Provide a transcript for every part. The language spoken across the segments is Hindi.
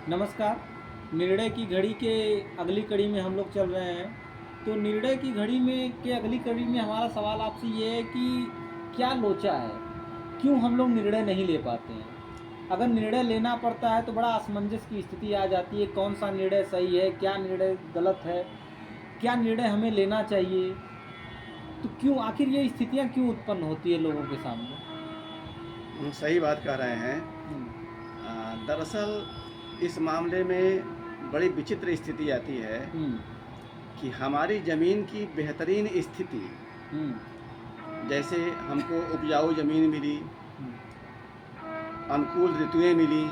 नमस्कार। निर्णय की घड़ी के अगली कड़ी में हम लोग चल रहे हैं। तो निर्णय की घड़ी में के अगली कड़ी में हमारा सवाल आपसे ये है कि क्या लोचा है? क्यों हम लोग निर्णय नहीं ले पाते हैं? अगर निर्णय लेना पड़ता है तो बड़ा असमंजस की स्थिति आ जाती है, कौन-सा निर्णय सही है, क्या निर्णय गलत है, क्या निर्णय हमें लेना चाहिए? तो क्यों आखिर ये स्थितियाँ क्यों उत्पन्न होती है लोगों के सामने? सही बात कह रहे हैं। हुँ, दरअसल इस मामले में बड़ी विचित्र स्थिति आती है हुँ, कि हमारी ज़मीन की बेहतरीन स्थिति, हुँ, जैसे हमको उपजाऊ ज़मीन मिली, हुँ। अनुकूल ऋतुएँ मिली,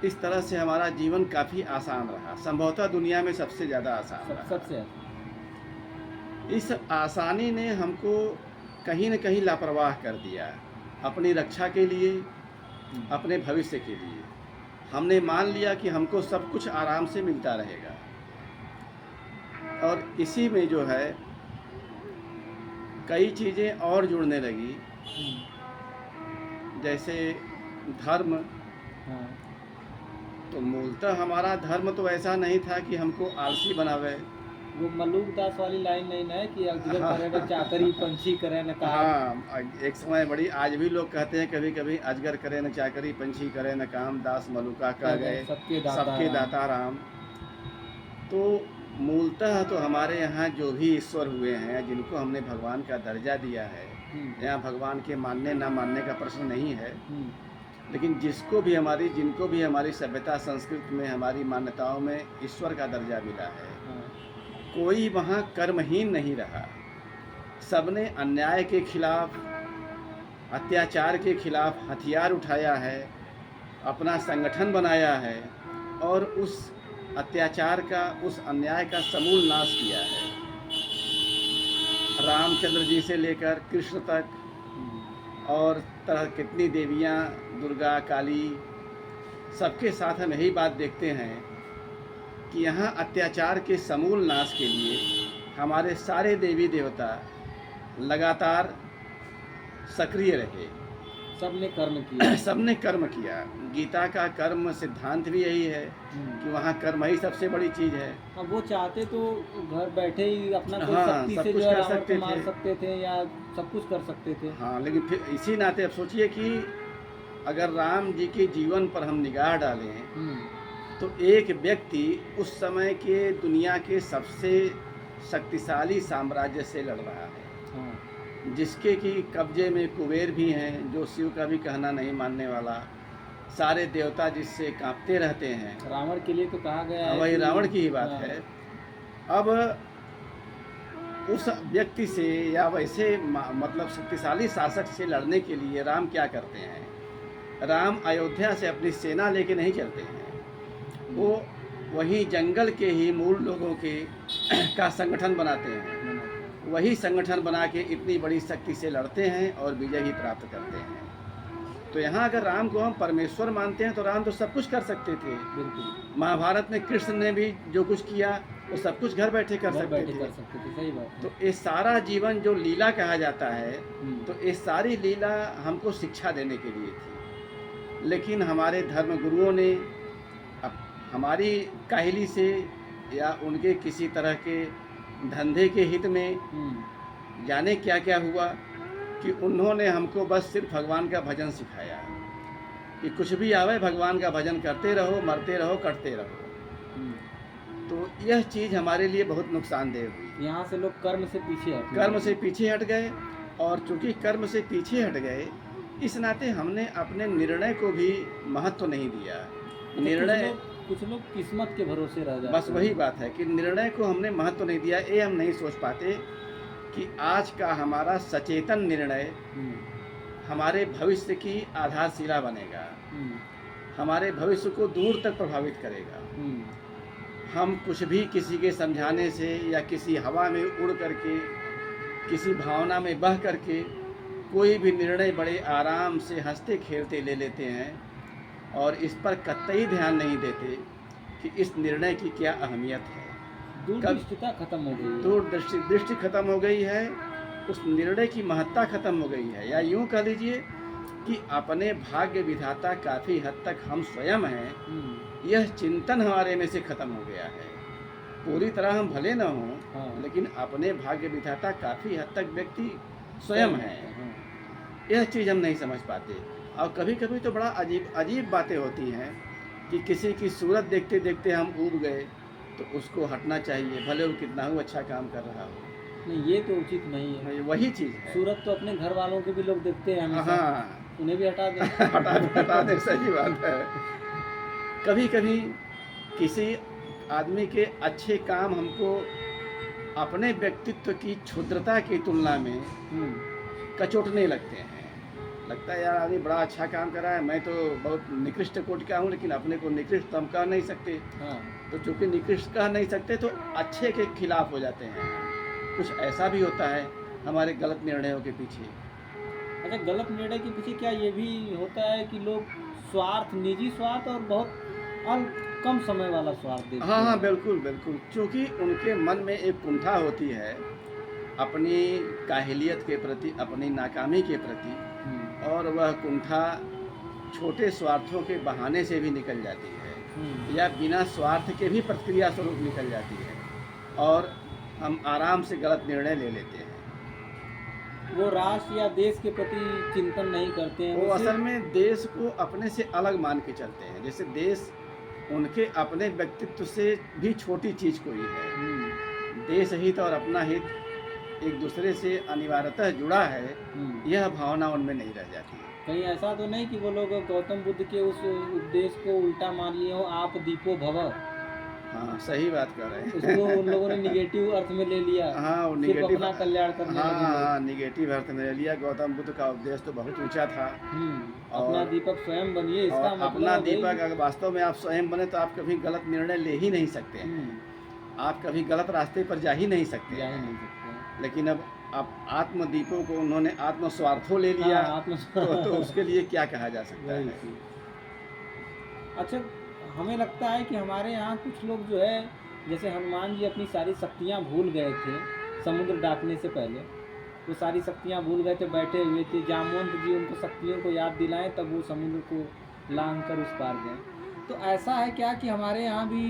इस तरह से हमारा जीवन काफ़ी आसान रहा। संभवतः दुनिया में सबसे ज़्यादा आसान रहा। सबसे इस आसानी ने हमको कहीं न कहीं लापरवाह कर दिया, अपनी रक्षा के लिए, हुँ, अपने भविष्य के लिए। हमने मान लिया कि हमको सब कुछ आराम से मिलता रहेगा और इसी में जो है कई चीज़ें और जुड़ने लगी, हुँ, जैसे धर्म। हाँ। तो मूलतः हमारा धर्म तो ऐसा नहीं था कि हमको आलसी बनावे। वो मलूक दास वाली लाइन नहीं ना है कि अजगर करे न हाँ, चाकरी पंछी करे न काम। एक समय बड़ी आज भी लोग कहते हैं कभी-कभी, अजगर करे न चाकरी, पंछी करे न काम, दास मलुका कह कह गए गए, सबके दाता सबके राम। दाता राम। तो मूलतः तो हमारे यहाँ जो भी ईश्वर हुए हैं, जिनको हमने भगवान का दर्जा दिया है, हुँ, यहाँ भगवान के मानने ना मानने का प्रश्न नहीं है, हुँ, लेकिन जिनको भी हमारी सभ्यता संस्कृति में, हमारी मान्यताओं में ईश्वर का दर्जा मिला है, हाँ, कोई वहाँ कर्महीन नहीं रहा। सबने अन्याय के खिलाफ, अत्याचार के खिलाफ हथियार उठाया है, अपना संगठन बनाया है और उस अत्याचार का, उस अन्याय का समूल नाश किया है। रामचंद्र जी से लेकर कृष्ण तक, हुँ, और तरह कितनी देवियाँ, दुर्गा, काली, सबके साथ हम यही बात देखते हैं कि यहाँ अत्याचार के समूल नाश के लिए हमारे सारे देवी देवता लगातार सक्रिय रहे। सबने कर्म किया। सबने कर्म किया। गीता का कर्म सिद्धांत भी यही है हुँ, कि वहाँ कर्म ही सबसे बड़ी चीज़ है। अब वो चाहते तो घर बैठे ही अपना कोई हाँ, शक्ति सब से कुछ जो है कर रावण को सकते मार थे। सकते थे या सब कुछ कर सकते थे। हाँ, लेकिन फिर इसी नाते अब सोचिए कि अगर राम जी के जीवन पर हम निगाह डालें, हुँ, तो एक व्यक्ति उस समय के दुनिया के सबसे शक्तिशाली साम्राज्य से लड़ रहा है, हाँ, जिसके कि कब्जे में कुबेर भी हैं, जो शिव का भी कहना नहीं मानने वाला, सारे देवता जिससे कांपते रहते हैं। रावण के लिए तो कहा गया है वही कि रावण की ही बात हाँ, है। अब उस व्यक्ति से या वैसे मतलब शक्तिशाली शासक से लड़ने के लिए राम क्या करते हैं? राम अयोध्या से अपनी सेना लेके नहीं चलते हैं। हुँ, वो वहीं जंगल के ही मूल लोगों के का संगठन बनाते हैं। मना वही संगठन बना के इतनी बड़ी शक्ति से लड़ते हैं और विजय ही प्राप्त करते हैं। तो यहाँ अगर राम को हम परमेश्वर मानते हैं तो राम तो सब कुछ कर सकते थे। बिल्कुल, महाभारत में कृष्ण ने भी जो कुछ किया वो सब कुछ घर बैठे कर घर सकते बैठे थे। कर सकते थे, सही बात तो है। ये सारा जीवन जो लीला कहा जाता है, हुँ, तो ये सारी लीला हमको शिक्षा देने के लिए थी। लेकिन हमारे धर्म गुरुओं ने अब हमारी काहली से या उनके किसी तरह के धंधे के हित में हुँ, जाने क्या क्या हुआ कि उन्होंने हमको बस सिर्फ भगवान का भजन सिखाया कि कुछ भी आवे भगवान का भजन करते रहो, मरते रहो, कटते रहो। हुँ। तो यह चीज़ हमारे लिए बहुत नुकसानदेह हुई। यहाँ से लोग कर्म से पीछे हटने कर्म से लगे। पीछे हट गए और चूँकि कर्म से पीछे हट गए, इस नाते हमने अपने निर्णय को भी महत्व नहीं दिया। अच्छा, निर्णय, कुछ लोग किस्मत के भरोसे रह बस जाते वही हैं। बात है कि निर्णय को हमने महत्व नहीं दिया। ये हम नहीं सोच पाते कि आज का हमारा सचेतन निर्णय हुँ, हमारे भविष्य की आधारशिला बनेगा, हुँ, हमारे भविष्य को दूर तक प्रभावित करेगा। हुँ, हम कुछ भी किसी के समझाने से या किसी हवा में उड़ करके, किसी भावना में बह करके कोई भी निर्णय बड़े आराम से हंसते खेलते ले लेते हैं और इस पर कतई ध्यान नहीं देते कि इस निर्णय की क्या अहमियत है। कब दूरदृष्टिता खत्म हो गई है। दृष्टि खत्म हो गई है, उस निर्णय की महत्ता खत्म हो गई है, या यूँ कह लीजिए कि अपने भाग्य विधाता काफ़ी हद तक हम स्वयं हैं, हम्म, यह चिंतन हमारे में से खत्म हो गया है। पूरी तरह हम भले न हों, हाँ, लेकिन अपने भाग्य विधाता काफ़ी हद तक व्यक्ति स्वयं है। हाँ, यह चीज़ हम नहीं समझ पाते। और कभी कभी तो बड़ा अजीब अजीब बातें होती हैं कि किसी की सूरत देखते देखते हम ऊब गए, तो उसको हटना चाहिए, भले वो कितना ही अच्छा काम कर रहा हो। नहीं ये तो उचित नहीं है। ये वही चीज़ है। सूरत तो अपने घर वालों के भी लोग देखते हैं हमेशा, हाँ। उन्हें भी हटा दें। हटा दे, सही बात है। कभी कभी किसी आदमी के अच्छे काम हमको अपने व्यक्तित्व की क्षुद्रता की तुलना में हम्म, कचोटने लगते हैं। लगता है यार आदमी बड़ा अच्छा काम कर रहा है, मैं तो बहुत निकृष्ट कोटि का हूँ, लेकिन अपने को निकृष्ट तो हम कह नहीं सकते। हाँ, तो चूंकि निकृष्ट कह नहीं सकते तो अच्छे के खिलाफ हो जाते हैं। कुछ ऐसा भी होता है हमारे गलत निर्णयों के पीछे। अच्छा गलत निर्णय के पीछे क्या ये भी होता है कि लोग स्वार्थ, निजी स्वार्थ और बहुत अल्प कम समय वाला स्वार्थ देखते हाँ हाँ, हैं। बिल्कुल बिल्कुल, क्योंकि उनके मन में एक कुंठा होती है अपनी काहिलियत के प्रति, अपनी नाकामी के प्रति, हम्म, और वह कुंठा छोटे स्वार्थों के बहाने से भी निकल जाती है, या बिना स्वार्थ के भी प्रतिक्रिया स्वरूप निकल जाती है, और हम आराम से गलत निर्णय ले लेते हैं। वो राष्ट्र या देश के प्रति चिंतन नहीं करते हैं, वो वो असल सिर्फ में देश को अपने से अलग मान के चलते हैं, जैसे देश उनके अपने व्यक्तित्व से भी छोटी चीज़ कोई है। देश हित और अपना हित एक दूसरे से अनिवार्यतः जुड़ा है, यह भावना उनमें नहीं रह जाती है। कहीं ऐसा तो नहीं कि वो लोग गौतम बुद्ध के उस उपदेश को उल्टा मान लिए हो, आप दीपो भव, हाँ, सही बात कर रहे हैं। उसको उन लोगों ने निगेटिव अर्थ में ले लिया, हाँ, वो सिर्फ निगेटिव, अपना कल्याण करने हाँ लगे लोग। हाँ, निगेटिव अर्थ में ले लिया। गौतम बुद्ध का उपदेश तो बहुत ऊंचा था। अपना और दीपक स्वयं बनिए, इसका और मतलब अपना है भाई। दीपक अगर वास्तव में आप स्वयं बने तो आप कभी गलत निर्णय ले ही नहीं सकते हैं। आप कभी गलत रास्ते पर जा ही नहीं सकते जा ही हैं। नहीं सकते। लेकिन अब आप आत्मदीपों को उन्होंने आत्मस्वार्थों ले लिया, हाँ, तो उसके लिए क्या कहा जा सकता वही है। चीज़। अच्छा हमें लगता है कि हमारे यहाँ कुछ लोग जो है, जैसे हनुमान जी अपनी सारी शक्तियाँ भूल गए थे समुद्र डाकने से पहले, वो सारी शक्तियाँ भूल गए थे, बैठे हुए थे, जामवंत जी उनको शक्तियों को याद दिलाएं, तब वो समुद्र को लांघ कर उस पार गए। तो ऐसा है क्या कि हमारे यहाँ भी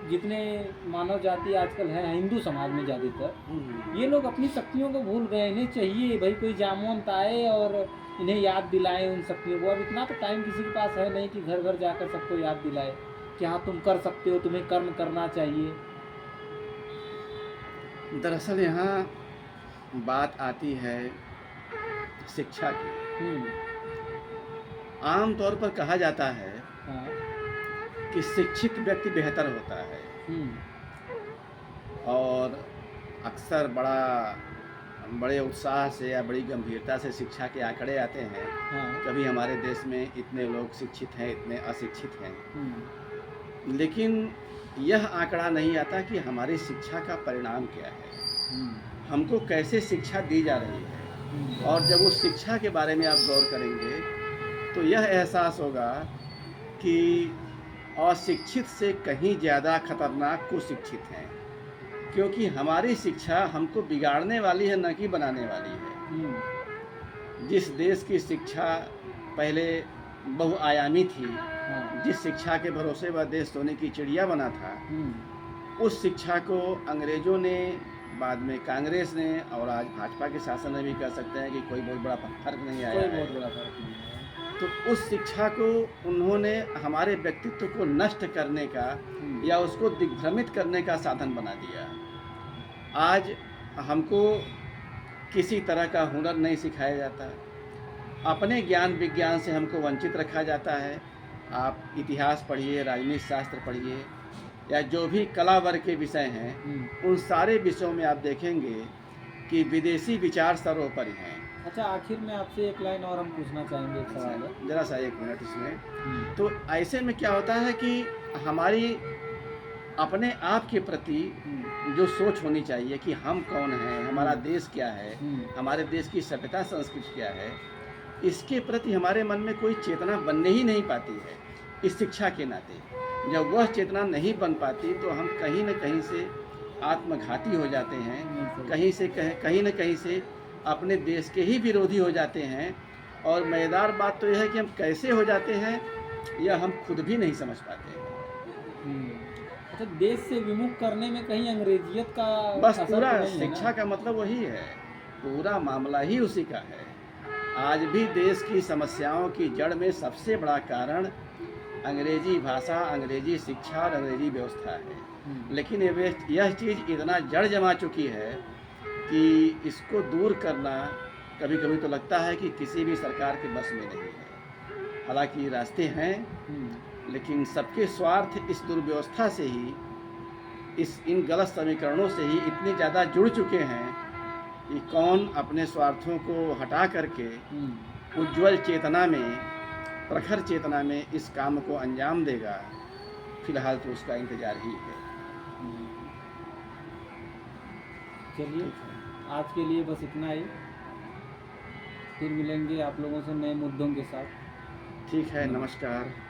जितने मानव जाति आजकल है हिंदू समाज में ज़्यादातर, ये लोग अपनी शक्तियों को भूल गए। इन्हें चाहिए भाई कोई जामवंत आए और इन्हें याद दिलाए उन शक्तियों को। अब इतना तो टाइम किसी के पास है नहीं कि घर घर जाकर सबको याद दिलाए कि हाँ तुम कर सकते हो, तुम्हें कर्म करना चाहिए। दरअसल यहाँ बात आती है शिक्षा की। आम तौर पर कहा जाता है हाँ, कि शिक्षित व्यक्ति बेहतर होता है, और अक्सर बड़े उत्साह से या बड़ी गंभीरता से शिक्षा के आंकड़े आते हैं। हाँ, कभी हमारे देश में इतने लोग शिक्षित हैं, इतने अशिक्षित हैं, हम्म, लेकिन यह आंकड़ा नहीं आता कि हमारी शिक्षा का परिणाम क्या है, हमको कैसे शिक्षा दी जा रही है। और जब उस शिक्षा के बारे में आप गौर करेंगे तो यह एहसास होगा कि अशिक्षित से कहीं ज़्यादा खतरनाक कुशिक्षित हैं, क्योंकि हमारी शिक्षा हमको बिगाड़ने वाली है, न कि बनाने वाली है। जिस देश की शिक्षा पहले बहुआयामी थी, हाँ, जिस शिक्षा के भरोसे वह देश सोने की चिड़िया बना था, उस शिक्षा को अंग्रेज़ों ने, बाद में कांग्रेस ने, और आज भाजपा के शासन में भी कह सकते हैं कि कोई बहुत बड़ा फर्क नहीं आया कोई है। बहुत बड़ा फर्क नहीं है। तो उस शिक्षा को उन्होंने हमारे व्यक्तित्व को नष्ट करने का या उसको दिग्भ्रमित करने का साधन बना दिया। आज हमको किसी तरह का हुनर नहीं सिखाया जाता, अपने ज्ञान विज्ञान से हमको वंचित रखा जाता है। आप इतिहास पढ़िए, राजनीति शास्त्र पढ़िए, या जो भी कला वर्ग के विषय हैं, उन सारे विषयों में आप देखेंगे कि विदेशी विचार सर्वोपरि हैं। अच्छा आखिर में आपसे एक लाइन और हम पूछना चाहेंगे, एक सवाल है। जरा सा एक मिनट इसमें। तो ऐसे में क्या होता है कि हमारी अपने आप के प्रति जो सोच होनी चाहिए कि हम कौन हैं, हमारा देश क्या है, हमारे देश की सभ्यता संस्कृति क्या है, इसके प्रति हमारे मन में कोई चेतना बनने ही नहीं पाती है इस शिक्षा के नाते। जब वह चेतना नहीं बन पाती तो हम कहीं न कहीं से आत्मघाती हो जाते हैं, कहीं न कहीं से अपने देश के ही विरोधी हो जाते हैं, और मज़ेदार बात तो यह है कि हम कैसे हो जाते हैं यह हम खुद भी नहीं समझ पाते हैं। अच्छा, देश से विमुख करने में कहीं अंग्रेजियत का बस असर पूरा तो नहीं है शिक्षा ना? का मतलब वही है, पूरा मामला ही उसी का है। आज भी देश की समस्याओं की जड़ में सबसे बड़ा कारण अंग्रेजी भाषा, अंग्रेजी शिक्षा और अंग्रेजी व्यवस्था है। हम्म, लेकिन यह चीज़ इतना जड़ जमा चुकी है कि इसको दूर करना कभी-कभी तो लगता है कि किसी भी सरकार के बस में नहीं है। हालाँकि रास्ते हैं, हम्म, लेकिन सबके स्वार्थ इस दुर्व्यवस्था से ही, इन गलत समीकरणों से ही इतने ज़्यादा जुड़ चुके हैं कि कौन अपने स्वार्थों को हटा करके हम्म, उज्ज्वल चेतना में, प्रखर चेतना में इस काम को अंजाम देगा, फिलहाल तो उसका इंतज़ार ही है। हम्म। चलिए, ठीक है। आज के लिए बस इतना ही। फिर मिलेंगे आप लोगों से नए मुद्दों के साथ। ठीक है, नमस्कार।